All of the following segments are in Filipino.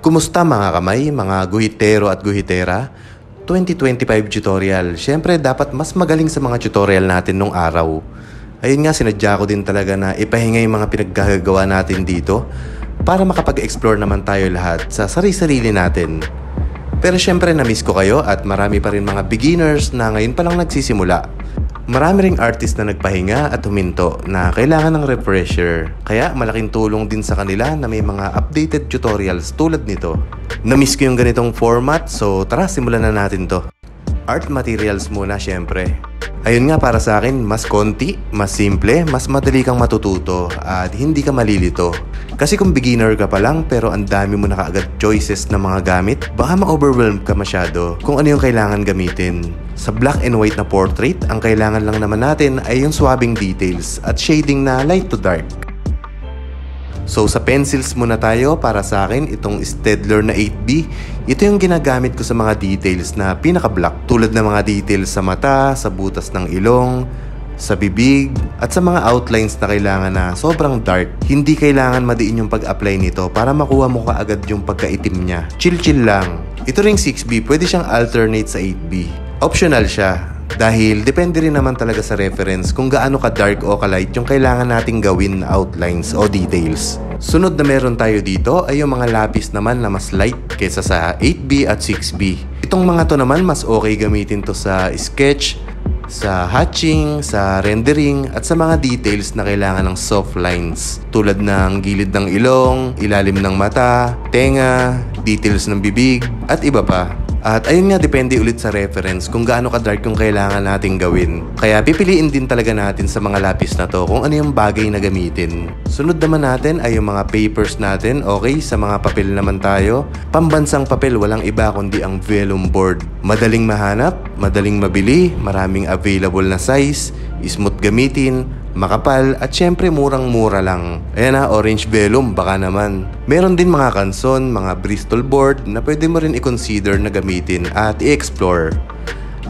Kumusta mga kamay, mga guhitero at guhitera? 2025 tutorial. Siyempre dapat mas magaling sa mga tutorial natin nung araw. Ayun nga, sinadya ko din talaga na ipahinga yung mga pinaggagawa natin dito para makapag-explore naman tayo lahat sa sarili-sarili natin. Pero siyempre na-miss ko kayo at marami pa rin mga beginners na ngayon pa lang nagsisimula. Marami ring artist na nagpahinga at huminto na kailangan ng refresher. Kaya malaking tulong din sa kanila na may mga updated tutorials tulad nito. Na-miss ko yung ganitong format, so tara simulan na natin to. Art materials muna syempre. Ayun nga, para sa akin, mas konti, mas simple, mas madali kang matututo at hindi ka malilito. Kasi kung beginner ka pa lang pero ang dami mo na kaagad choices ng mga gamit, baka ma-overwhelm ka masyado kung ano yung kailangan gamitin. Sa black and white na portrait, ang kailangan lang naman natin ay yung swabbing details at shading na light to dark. So sa pencils muna tayo. Para sa akin, itong Staedtler na 8B, ito yung ginagamit ko sa mga details na pinaka-black. Tulad ng mga details sa mata, sa butas ng ilong, sa bibig, at sa mga outlines na kailangan na sobrang dark. Hindi kailangan madiin yung pag-apply nito para makuha mo kaagad yung pagkaitim niya. Chill-chill lang. Ito ring 6B, pwede siyang alternate sa 8B. Optional siya. Dahil depende rin naman talaga sa reference kung gaano ka-dark o ka-light yung kailangan nating gawin na outlines o details. Sunod na meron tayo dito ay yung mga lapis naman na mas light kaysa sa 8B at 6B. Itong mga to naman mas okay gamitin to sa sketch, sa hatching, sa rendering, at sa mga details na kailangan ng soft lines. Tulad ng gilid ng ilong, ilalim ng mata, tenga, details ng bibig, at iba pa. At ayun nga, depende ulit sa reference kung gaano ka-dark yung kailangan nating gawin. Kaya pipiliin din talaga natin sa mga lapis na to kung ano yung bagay na gamitin. Sunod naman natin ay yung mga papers natin. Okay, sa mga papel naman tayo. Pambansang papel, walang iba kundi ang vellum board. Madaling mahanap, madaling mabili, maraming available na size, smooth gamitin, makapal, at syempre murang-mura lang. Ayan na, orange vellum, baka naman. Meron din mga kanson, mga Bristol board na pwede mo rin i-consider na gamitin at i-explore.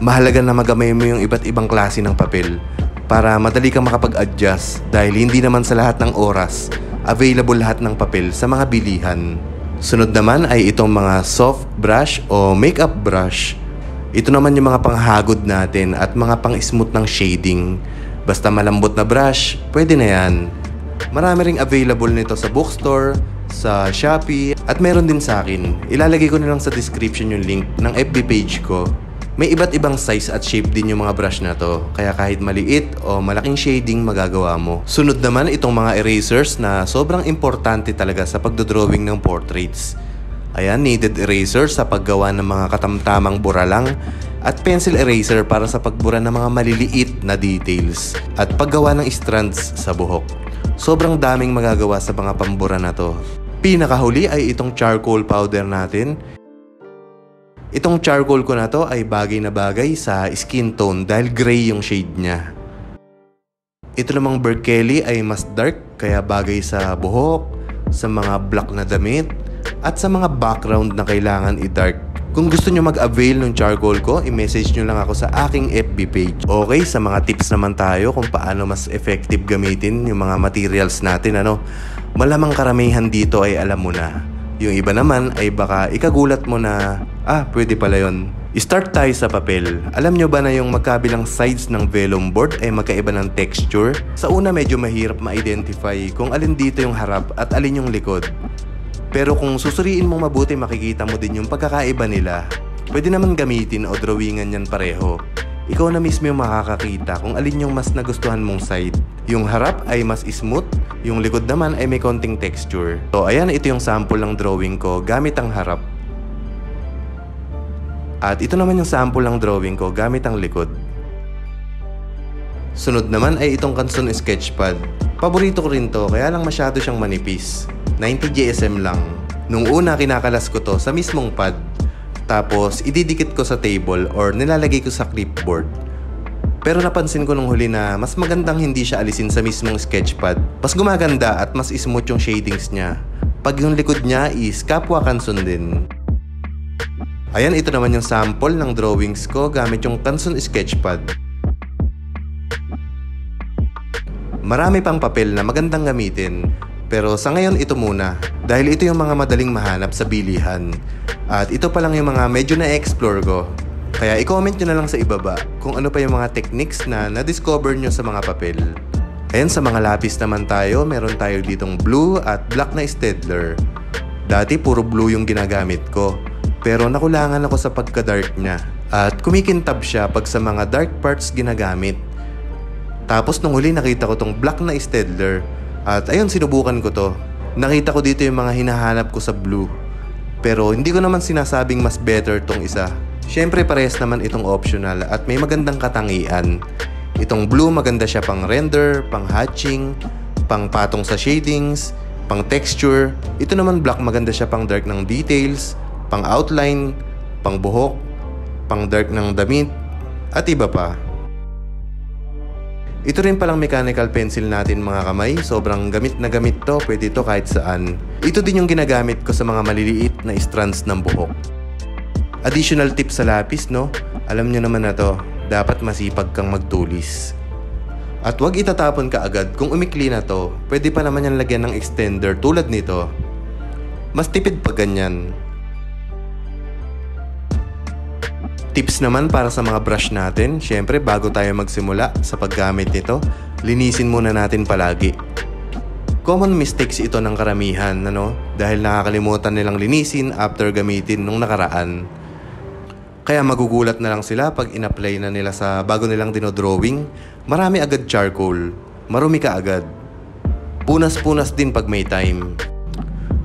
Mahalaga na magamay mo yung iba't ibang klase ng papel para madali kang makapag-adjust dahil hindi naman sa lahat ng oras available lahat ng papel sa mga bilihan. Sunod naman ay itong mga soft brush o makeup brush. Ito naman yung mga panghagod natin at mga pang-smooth ng shading. Basta malambot na brush, pwede na yan. Marami ring available nito sa bookstore, sa Shopee, at meron din sa akin. Ilalagay ko na lang sa description yung link ng FB page ko. May iba't ibang size at shape din yung mga brush na to, kaya kahit maliit o malaking shading magagawa mo. Sunod naman itong mga erasers na sobrang importante talaga sa pagdodrawing ng portraits. Ayan, needed eraser sa paggawa ng mga katamtamang bura lang, at pencil eraser para sa pagbura ng mga maliliit na details at paggawa ng strands sa buhok. Sobrang daming magagawa sa mga pambura na to. Pinakahuli ay itong charcoal powder natin. Itong charcoal ko na to ay bagay na bagay sa skin tone dahil gray yung shade niya. Ito namang Berkeley ay mas dark kaya bagay sa buhok, sa mga black na damit, at sa mga background na kailangan i-dark. Kung gusto nyo mag-avail ng charcoal ko, i-message nyo lang ako sa aking FB page. Okay, sa mga tips naman tayo kung paano mas effective gamitin yung mga materials natin, malamang karamihan dito ay alam mo na. Yung iba naman ay baka ikagulat mo na, pwede pala yun. Start tayo sa papel. Alam nyo ba na yung magkabilang sides ng vellum board ay magkaiba ng texture? Sa una medyo mahirap ma-identify kung alin dito yung harap at alin yung likod. Pero kung susuriin mong mabuti, makikita mo din yung pagkakaiba nila. Pwede naman gamitin o drawingan yan pareho. Ikaw na mismo yung makakakita kung alin yung mas nagustuhan mong side. Yung harap ay mas smooth, yung likod naman ay may konting texture. So ayan, ito yung sample ng drawing ko gamit ang harap. At ito naman yung sample ng drawing ko gamit ang likod. Sunod naman ay itong Canson sketchpad. Paborito ko rin to, kaya lang masyado siyang manipis. 90 GSM lang. Nung una, kinakalas ko to sa mismong pad. Tapos, ididikit ko sa table or nilalagay ko sa clipboard. Pero napansin ko nung huli na mas magandang hindi siya alisin sa mismong sketchpad. Mas gumaganda at mas smooth yung shadings niya. Pag yung likod niya is kapwa Canson din. Ayan, ito naman yung sample ng drawings ko gamit yung Canson sketchpad. Marami pang papel na magandang gamitin. Pero sa ngayon ito muna. Dahil ito yung mga madaling mahanap sa bilihan. At ito pa lang yung mga medyo na-explore ko. Kaya i-comment nyo na lang sa ibaba kung ano pa yung mga techniques na na-discover nyo sa mga papel. Ayan, sa mga lapis naman tayo, meron tayo ditong blue at black na Staedtler. Dati puro blue yung ginagamit ko, pero nakulangan ako sa pagka-dark niya. At kumikintab siya pag sa mga dark parts ginagamit. Tapos nung huli nakita ko tong black na Staedtler. At ayun, sinubukan ko to. Nakita ko dito yung mga hinahanap ko sa blue. Pero hindi ko naman sinasabing mas better tong isa. Siyempre parehas naman itong optional at may magandang katangian. Itong blue maganda siya pang render, pang hatching, pang patong sa shadings, pang texture. Ito naman black maganda siya pang dark ng details, pang outline, pang buhok, pang dark ng damit, at iba pa. Ito rin palang mechanical pencil natin mga kamay. Sobrang gamit na gamit to, pwede to kahit saan. Ito din yung ginagamit ko sa mga maliliit na strands ng buhok. Additional tip sa lapis, no? Alam nyo naman na to. Dapat masipag kang magtulis. At huwag itatapon ka agad. Kung umikli na to, pwede pa naman yan lagyan ng extender tulad nito. Mas tipid pa ganyan. Tips naman para sa mga brush natin. Syempre, bago tayo magsimula sa paggamit nito, linisin muna natin palagi. Common mistakes ito ng karamihan, ano? Dahil nakakalimutan nilang linisin after gamitin nung nakaraan. Kaya magugulat na lang sila pag in-apply na nila sa bago nilang dinodrawing. Marami agad charcoal. Marumi ka agad. Punas-punas din pag may time.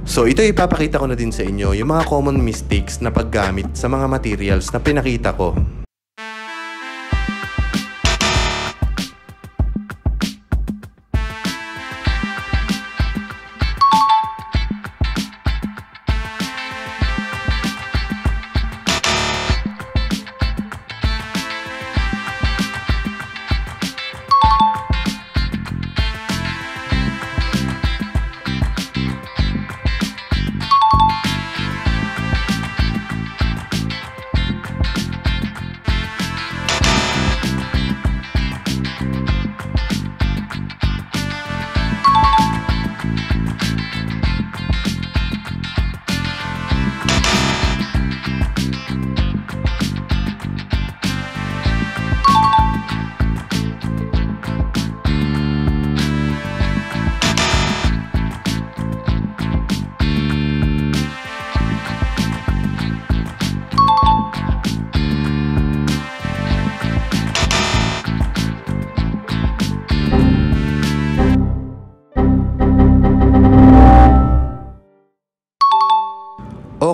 So ito ipapakita ko na din sa inyo yung mga common mistakes na paggamit sa mga materials na pinakita ko.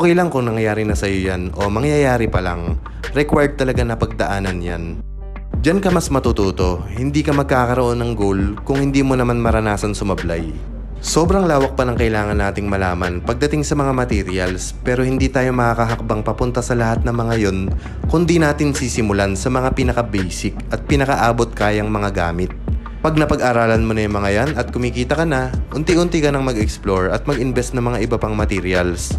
Okay lang kung nangyayari na sa'yo yan o mangyayari pa lang. Required talaga na pagdaanan yan. Diyan ka mas matututo. Hindi ka magkakaroon ng goal kung hindi mo naman maranasan sumablay. Sobrang lawak pa ng kailangan nating malaman pagdating sa mga materials, pero hindi tayo makakahakbang papunta sa lahat ng mga yon kung di natin sisimulan sa mga pinaka-basic at pinaka-abot kayang mga gamit. Pag napag-aralan mo na yung mga yan at kumikita ka na, unti-unti ka nang mag-explore at mag-invest ng mga iba pang materials.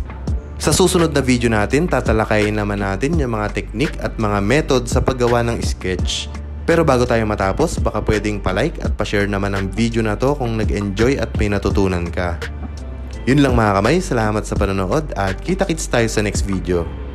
Sa susunod na video natin, tatalakayin naman natin yung mga technique at mga method sa paggawa ng sketch. Pero bago tayo matapos, baka pwedeng pa-like at pa-share naman ang video na to kung nag-enjoy at may natutunan ka. Yun lang mga kamay, salamat sa panonood at kita-kits tayo sa next video.